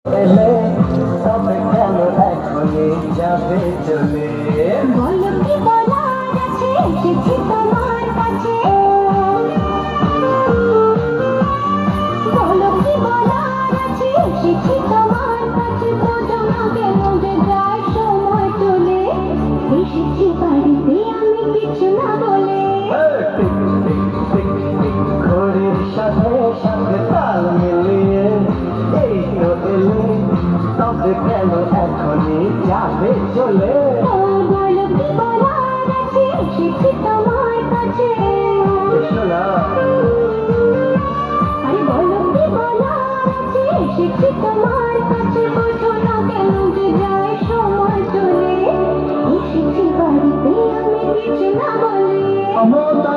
এলে তবে কেন এখনই যাবে চলে? বলো কি বলার আছে, এসেছি তোমার কাছে। বলো কি বলার আছে, এসেছি তোমার কাছে। বোঝো না কেন যে যায় সময় চলে। এসেছি বাড়িতে আমি কিছু না বলে। টিক টিক টিক টিক ঘড়ির সাথে সাথে তাল মিলিয়ে এই তো এলে তবে কেন এখনই যাবে চলে? ও বলো কি বলার আছে, এসেছি তোমার কাছে। শোনা আরে বলো কি বলার আছে, এসেছি তোমার কাছে। বোঝো না কেন যে যায় সময় চলে। এসেছি বাড়িতে আমি কিছু না বলে। মমতা